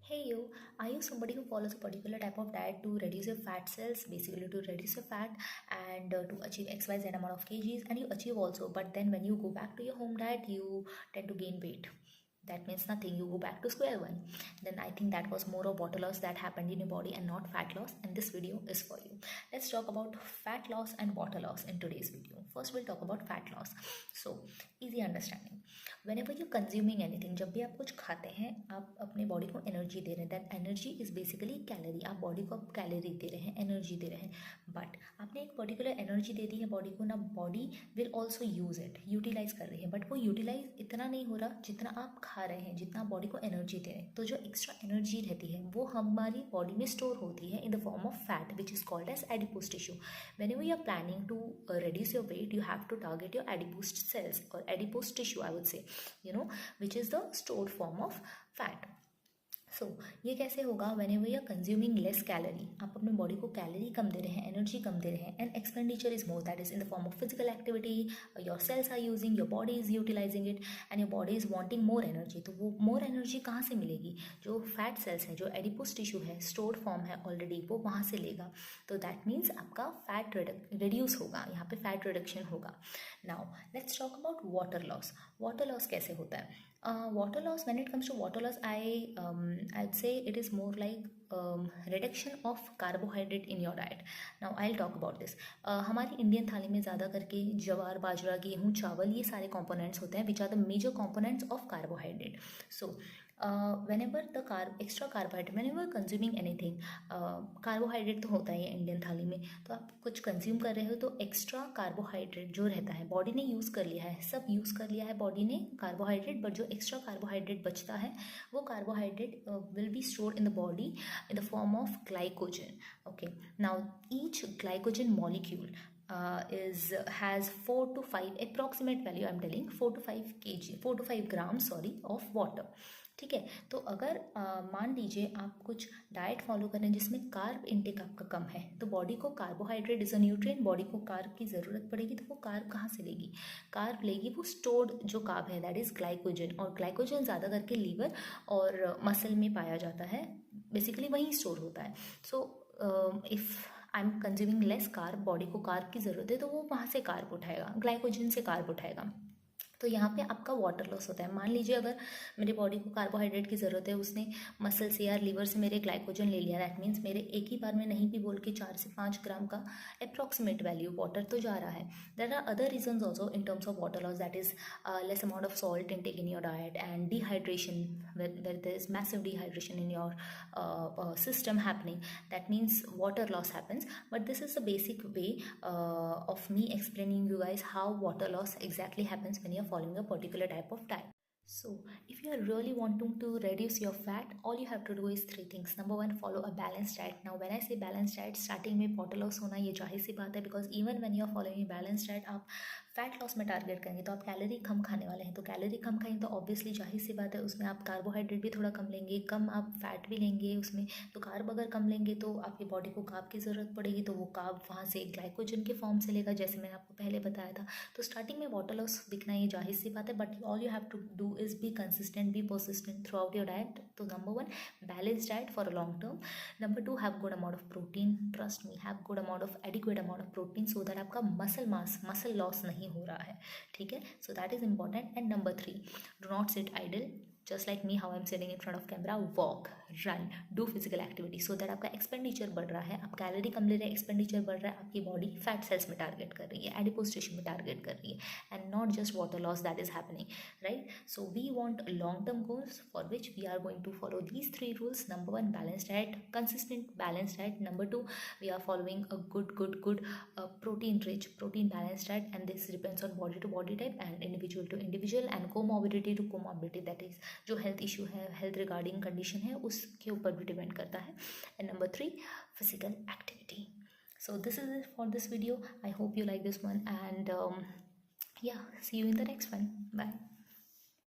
Hey you, are you somebody who follows a particular type of diet to reduce your fat cells, basically to reduce your fat and to achieve XYZ amount of kgs, and you achieve also, but then when you go back to your home diet, you tend to gain weight. That means nothing, you go back to square one. Then I think that was more of water loss that happened in your body and not fat loss, and this video is for you. Let's talk about fat loss and water loss in today's video. First we'll talk about fat loss. So easy understanding. Whenever you're consuming anything, जब भी आप कुछ खाते हैं, आप अपने body को energy दे रहे हैं. That energy is basically calorie. आप बॉडी को आप कैलोरी दे रहे हैं, एनर्जी दे रहे हैं. बट आपने एक पर्टिकुलर एनर्जी दे दी है बॉडी को ना, body will also use it, utilise कर रही है. बट वो यूटिलाइज इतना नहीं हो रहा जितना आप खा रहे हैं, जितना बॉडी को एनर्जी दे रहे हैं. तो जो एक्स्ट्रा एनर्जी रहती है वो हमारी बॉडी में स्टोर होती है in the form of fat which is called as adipose tissue. whenever you are planning to reduce your weight, you have to target your adipose cells or adipose tissue, I would say, which is the stored form of fat. So ये कैसे होगा? Whenever you are consuming less calorie, आप अपने body को calorie कम दे रहे हैं, energy कम दे रहे हैं, and expenditure is more, that is in the form of physical activity. Your cells are using, your body is utilising it, and your body is wanting more energy. तो वो more energy कहाँ से मिलेगी? जो fat cells है, जो adipose tissue है, stored form है ऑलरेडी, वो वहाँ से लेगा. तो दैट मीन्स आपका फैट रिड्यूस होगा, यहाँ पे फैट रिडक्शन होगा. Now let's talk about water loss. Water loss कैसे होता है? Water loss, when it comes to water loss, I'd say it is more like reduction of carbohydrate in your diet. Now I'll talk about this. हमारी Indian थाली में ज़्यादा करके जवार, बाजरा, गेहूँ, चावल, ये सारे कंपोनेंट्स होते हैं which are the major components of carbohydrate. So whenever the extra carbohydrate, whenever consuming anything, carbohydrate तो होता है इंडियन थाली में. तो आप कुछ कंज्यूम कर रहे हो तो एक्स्ट्रा कार्बोहाइड्रेट जो रहता है बॉडी ने यूज़ कर लिया है, सब यूज़ कर लिया है बॉडी ने कार्बोहाइड्रेट, बट जो एक्स्ट्रा कार्बोहाइड्रेट बचता है वो carbohydrate will be stored in the body in the form of glycogen. Okay, now each glycogen molecule has 4 to 5 approximate value, I'm telling 4 to 5 kg, 4 to 5 grams of water. ठीक है. तो अगर मान लीजिए आप कुछ डाइट फॉलो कर रहे हैं जिसमें कार्ब इनटेक आपका कम है, तो बॉडी को carbohydrate is a nutrient, body को कार्ब की ज़रूरत पड़ेगी. तो वो कार्ब कहाँ से लेगी? कार्ब लेगी वो स्टोर्ड जो कार्ब है, दैट इज़ ग्लाइकोजन. और ग्लाइकोजन ज़्यादा करके लीवर और मसल में पाया जाता है, बेसिकली वहीं स्टोर होता है. So if I am consuming less carb, body को कार्ब की ज़रूरत है, तो वो वहाँ से कार्ब उठाएगा, ग्लाइकोजन से कार्ब उठाएगा. तो यहाँ पे आपका वाटर लॉस होता है. मान लीजिए अगर मेरी बॉडी को कार्बोहाइड्रेट की ज़रूरत है, उसने मसल से या लीवर से मेरे ग्लाइकोजन ले लिया, दैट मीन्स मेरे एक ही बार में नहीं भी बोल के 4 से 5 ग्राम का अप्रॉक्सीमेट वैल्यू वाटर तो जा रहा है. There are other reasons also in terms of water loss, that is less amount of salt intake in your diet and dehydration, where there is massive dehydration in your system happening. That means water loss happens. But this is the basic way of me explaining you guys how water loss exactly happens when you're following a particular type of diet. So if you are really wanting to reduce your fat, all you have to do is 3 things. Number 1, follow a balanced diet. Now when I say balanced diet, starting में water loss होना ये जाहिर सी बात है, because even when you are following a balanced diet, आप fat loss में target करेंगे तो आप कैलोरी कम खाने वाले हैं. तो कैलोरी कम खाएंगे तो ऑब्वियसली जाहिर सी बात है उसमें आप कार्बोहाइड्रेट भी थोड़ा कम लेंगे, कम आप फैट भी लेंगे उसमें. तो कार्ब अगर कम लेंगे तो आपकी बॉडी को कार्ब की ज़रूरत पड़ेगी, तो वो कार्ब वहाँ से ग्लाइकोजन के फॉर्म से लेगा, जैसे मैंने आपको पहले बताया था. तो स्टार्टिंग में वाटर लॉस दिखना ये जाहिर सी बात है, but all you have to do is be consistent, be persistent throughout your diet. So number 1, balanced diet for a long term. Number 2, have good amount of protein. Trust me, have good amount of adequate amount of protein so that आपका muscle loss नहीं हो रहा है. ठीक है. So that is important. And number 3, do not sit idle. Just like me, how I'm sitting in front of camera, walk, run, do physical activity so that आपका expenditure बढ़ रहा है, आप कैलोरी कम ले रहे हैं, एक्सपेंडिचर बढ़ रहा है, आपकी बॉडी फैट सेल्स में टारगेट कर रही है, एडिपोज टिश्यू में टारगेट कर रही है, and not just water loss that is happening, right. So we want long term goals for which we are going to follow these 3 rules. Number 1, balanced diet, consistent balanced diet. Number 2, we are following a good protein rich, protein balanced diet, and this depends on body to body type and individual to individual and comorbidity to comorbidity, that is जो health issue है, health regarding condition है, उसके ऊपर भी depend करता है. And number 3, physical activity. So this is it for this video. I hope you like this one, and yeah, see you in the next one. Bye.